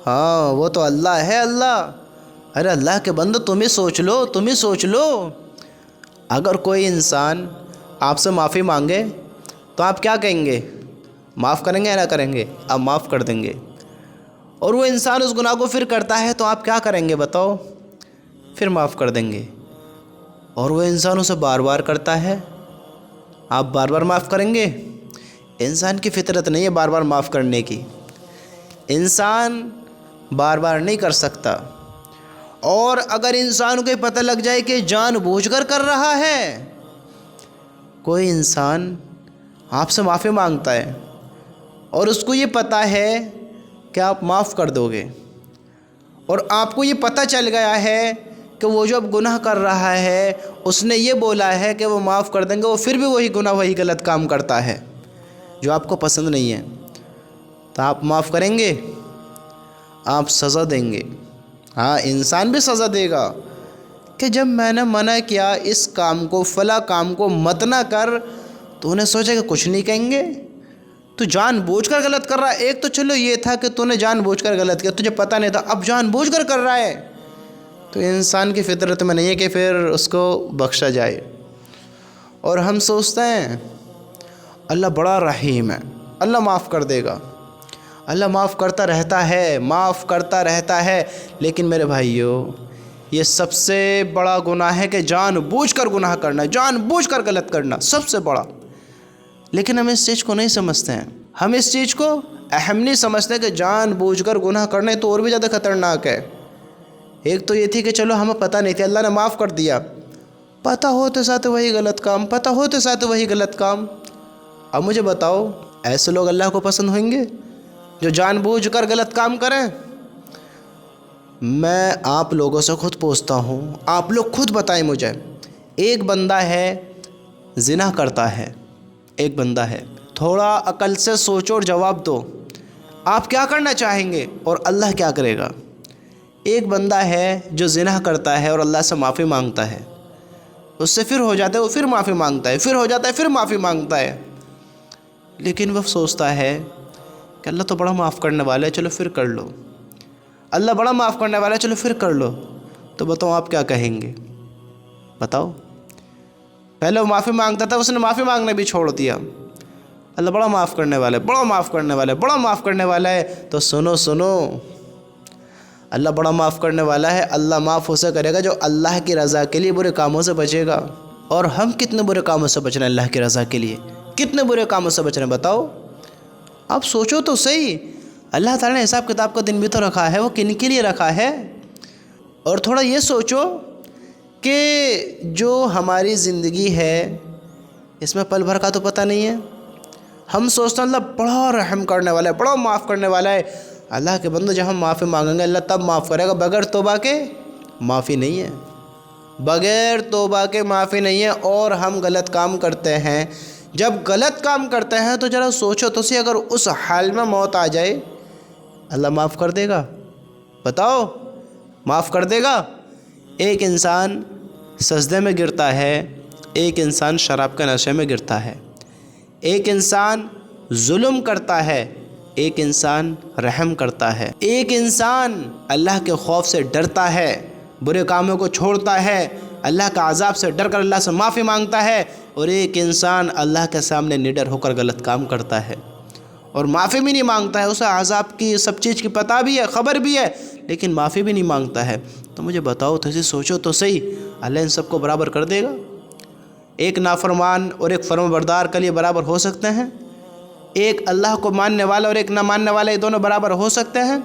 ہاں وہ تو اللہ ہے اللہ۔ ارے اللہ کے بندو تم ہی سوچ لو، تم ہی سوچ لو، اگر کوئی انسان آپ سے معافی مانگے تو آپ کیا کہیں گے؟ معاف کریں گے یا نہ کریں گے؟ آپ معاف کر دیں گے۔ اور وہ انسان اس گناہ کو پھر کرتا ہے تو آپ کیا کریں گے بتاؤ؟ پھر معاف کر دیں گے۔ اور وہ انسان اسے بار بار کرتا ہے، آپ بار بار معاف کریں گے؟ انسان کی فطرت نہیں ہے بار بار معاف کرنے کی، انسان بار بار نہیں کر سکتا۔ اور اگر انسان کو یہ پتہ لگ جائے کہ جان بوجھ کر کر رہا ہے، کوئی انسان آپ سے معافی مانگتا ہے اور اس کو یہ پتہ ہے کہ آپ معاف کر دو گے، اور آپ کو یہ پتہ چل گیا ہے کہ وہ جو اب گناہ کر رہا ہے اس نے یہ بولا ہے کہ وہ معاف کر دیں گے، وہ پھر بھی وہی گناہ وہی غلط کام کرتا ہے جو آپ کو پسند نہیں ہے، تو آپ معاف کریں گے؟ آپ سزا دیں گے۔ ہاں انسان بھی سزا دے گا کہ جب میں نے منع کیا اس کام کو، فلاں کام کو مت نہ کر، تو انہیں سوچا کہ کچھ نہیں کہیں گے، تو جان بوجھ کر غلط کر رہا ہے۔ ایک تو چلو یہ تھا کہ تو نے جان بوجھ کر غلط کیا، تجھے پتہ نہیں تھا، اب جان بوجھ کر رہا ہے، تو انسان کی فطرت میں نہیں ہے کہ پھر اس کو بخشا جائے۔ اور ہم سوچتے ہیں اللہ بڑا رحیم ہے، اللہ معاف کر دے گا۔ اللہ معاف کرتا رہتا ہے، معاف کرتا رہتا ہے، لیکن میرے بھائیو یہ سب سے بڑا گناہ ہے کہ جان بوجھ کر گناہ کرنا، جان بوجھ کر غلط کرنا، سب سے بڑا۔ لیکن ہم اس چیز کو نہیں سمجھتے ہیں، ہم اس چیز کو اہم نہیں سمجھتے کہ جان بوجھ کر گناہ کرنا تو اور بھی زیادہ خطرناک ہے۔ ایک تو یہ تھی کہ چلو ہمیں پتہ نہیں تھی، اللہ نے معاف کر دیا، پتہ ہوتے ساتھ وہی غلط کام، پتہ ہوتے ساتھ وہی غلط کام۔ اب مجھے بتاؤ ایسے لوگ اللہ کو پسند ہوئیں گے جو جان بوجھ کر غلط کام کریں؟ میں آپ لوگوں سے خود پوچھتا ہوں، آپ لوگ خود بتائیں مجھے، ایک بندہ ہے زنا کرتا ہے، ایک بندہ ہے، تھوڑا عقل سے سوچو اور جواب دو، آپ کیا کرنا چاہیں گے اور اللہ کیا کرے گا؟ ایک بندہ ہے جو زنا کرتا ہے اور اللہ سے معافی مانگتا ہے، اس سے پھر ہو جاتا ہے، وہ پھر معافی مانگتا ہے، پھر ہو جاتا ہے، پھر معافی مانگتا ہے، لیکن وہ سوچتا ہے کہ اللہ تو بڑا معاف کرنے والا ہے، چلو پھر کر لو، اللہ بڑا معاف کرنے والا ہے، چلو پھر کر لو۔ تو بتاؤ آپ کیا کہیں گے؟ بتاؤ۔ پہلے وہ معافی مانگتا تھا، اس نے معافی مانگنا بھی چھوڑ دیا، اللہ بڑا معاف کرنے والا ہے، بڑا معاف کرنے والا ہے، بڑا معاف کرنے والا ہے۔ تو سنو سنو، اللہ بڑا معاف کرنے والا ہے، اللہ معاف اسے کرے گا جو اللہ کی رضا کے لیے برے کاموں سے بچے گا۔ اور ہم کتنے برے کاموں سے بچ رہے ہیں اللہ کی رضا کے لیے؟ کتنے برے کاموں سے بچ رہے ہیں بتاؤ؟ آپ سوچو تو صحیح، اللہ تعالیٰ نے حساب کتاب کا دن بھی تو رکھا ہے، وہ کن کے لیے رکھا ہے؟ اور تھوڑا یہ سوچو کہ جو ہماری زندگی ہے اس میں پل بھر کا تو پتہ نہیں ہے، ہم سوچتے ہیں اللہ بڑا رحم کرنے والا ہے، بڑا معاف کرنے والا ہے۔ اللہ کے بندو جب ہم معافی مانگیں گے اللہ تب معاف کرے گا، بغیر توبہ کے معافی نہیں ہے، بغیر توبہ کے معافی نہیں ہے۔ اور ہم غلط کام کرتے ہیں، جب غلط کام کرتے ہیں تو ذرا سوچو تو صحیح، اگر اس حال میں موت آ جائے اللہ معاف کر دے گا؟ بتاؤ معاف کر دے گا؟ ایک انسان سجدے میں گرتا ہے، ایک انسان شراب کے نشے میں گرتا ہے، ایک انسان ظلم کرتا ہے، ایک انسان رحم کرتا ہے، ایک انسان اللہ کے خوف سے ڈرتا ہے، برے کاموں کو چھوڑتا ہے، اللہ کا عذاب سے ڈر کر اللہ سے معافی مانگتا ہے، اور ایک انسان اللہ کے سامنے نڈر ہو کر غلط کام کرتا ہے اور معافی بھی نہیں مانگتا ہے، اسے عذاب کی سب چیز کی پتہ بھی ہے، خبر بھی ہے، لیکن معافی بھی نہیں مانگتا ہے۔ تو مجھے بتاؤ تو اسے سوچو تو صحیح، اللہ ان سب کو برابر کر دے گا؟ ایک نافرمان اور ایک فرمانبردار کے لیے برابر ہو سکتے ہیں؟ ایک اللہ کو ماننے والا اور ایک نہ ماننے والا، یہ دونوں برابر ہو سکتے ہیں؟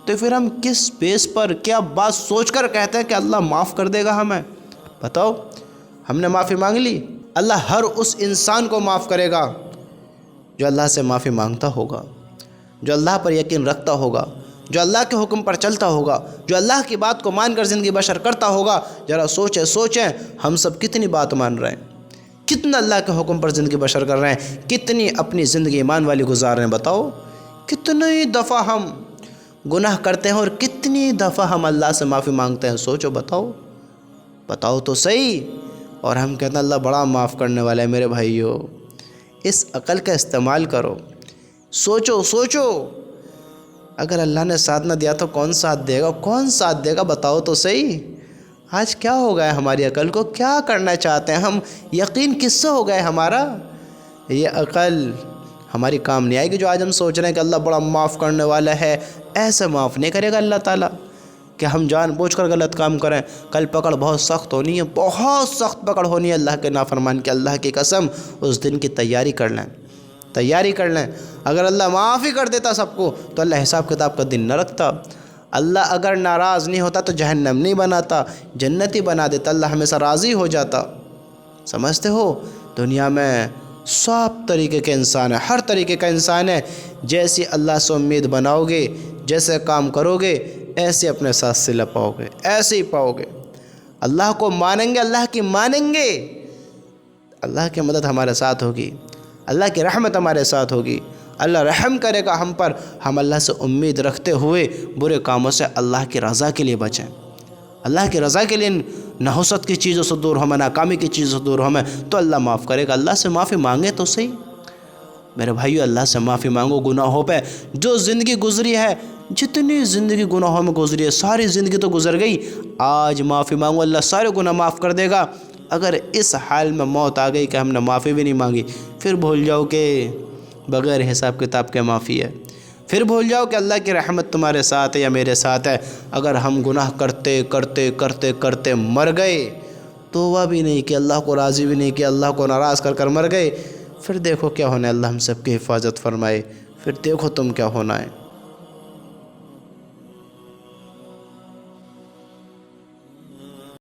تو پھر ہم کس بیس پر کیا بات سوچ کر کہتے ہیں کہ اللہ معاف کر دے گا ہمیں؟ بتاؤ، ہم نے معافی مانگ لی، اللہ ہر اس انسان کو معاف کرے گا جو اللہ سے معافی مانگتا ہوگا، جو اللہ پر یقین رکھتا ہوگا، جو اللہ کے حکم پر چلتا ہوگا، جو اللہ کی بات کو مان کر زندگی بسر کرتا ہوگا۔ ذرا سوچیں ہم سب کتنی بات مان رہے ہیں، کتنا اللہ کے حکم پر زندگی بسر کر رہے ہیں، کتنی اپنی زندگی ایمان والی گزار رہے ہیں؟ بتاؤ کتنی دفعہ ہم گناہ کرتے ہیں اور کتنی دفعہ ہم اللہ سے معافی مانگتے ہیں؟ سوچو، بتاؤ تو صحیح۔ اور ہم کہتے ہیں اللہ بڑا معاف کرنے والا ہے۔ میرے بھائیو اس عقل کا استعمال کرو، سوچو، اگر اللہ نے ساتھ نہ دیا تو کون ساتھ دے گا؟ کون ساتھ دے گا بتاؤ تو صحیح۔ آج کیا ہو گیا ہماری عقل کو؟ کیا کرنا چاہتے ہیں ہم؟ یقین کس سے ہو گئے ہمارا؟ یہ عقل ہماری کام نہیں آئے گی جو آج ہم سوچ رہے ہیں کہ اللہ بڑا معاف کرنے والا ہے۔ ایسے معاف نہیں کرے گا اللہ تعالیٰ کہ ہم جان بوجھ کر غلط کام کریں۔ کل پکڑ بہت سخت ہونی ہے، بہت سخت پکڑ ہونی ہے اللہ کے نافرمان کی۔ اللہ کی قسم اس دن کی تیاری کر لیں، تیاری کر لیں۔ اگر اللہ معاف ہی کر دیتا سب کو تو اللہ حساب کتاب کا دن نہ رکھتا۔ اللہ اگر ناراض نہیں ہوتا تو جہنم نہیں بناتا، جنتی بنا دیتا۔ اللہ ہمیشہ راضی ہو جاتا۔ سمجھتے ہو؟ دنیا میں سب طریقے کے انسان ہیں، ہر طریقے کا انسان ہے۔ جیسی اللہ سے امید بناؤ گے، جیسے کام کرو گے، ایسے اپنے ساتھ صلہ پاؤ گے، ایسے ہی پاؤ گے۔ اللہ کو مانیں گے، اللہ کی مانیں گے، اللہ کی مدد ہمارے ساتھ ہوگی، اللہ کی رحمت ہمارے ساتھ ہوگی، اللہ رحم کرے گا ہم پر۔ ہم اللہ سے امید رکھتے ہوئے برے کاموں سے اللہ کی رضا کے لیے بچیں، اللہ کی رضا کے لیے نحوست کی چیزوں سے دور ہمیں، ناکامی کی چیزوں سے دور ہمیں، تو اللہ معاف کرے گا۔ اللہ سے معافی مانگے تو صحیح میرے بھائیو، اللہ سے معافی مانگو گناہوں پہ۔ جو زندگی گزری ہے، جتنی زندگی گناہوں میں گزری ہے، ساری زندگی تو گزر گئی، آج معافی مانگو، اللہ سارے گناہ معاف کر دے گا۔ اگر اس حال میں موت آ گئی کہ ہم نے معافی بھی نہیں مانگی، پھر بھول جاؤ کہ بغیر حساب کتاب کے معافی ہے، پھر بھول جاؤ کہ اللہ کی رحمت تمہارے ساتھ ہے یا میرے ساتھ ہے۔ اگر ہم گناہ کرتے کرتے کرتے کرتے مر گئے، توبہ بھی نہیں کہ، اللہ کو راضی بھی نہیں کہ، اللہ کو ناراض کر کر مر گئے، پھر دیکھو کیا ہونا ہے۔ اللہ ہم سب کی حفاظت فرمائے، پھر دیکھو تم کیا ہونا ہے۔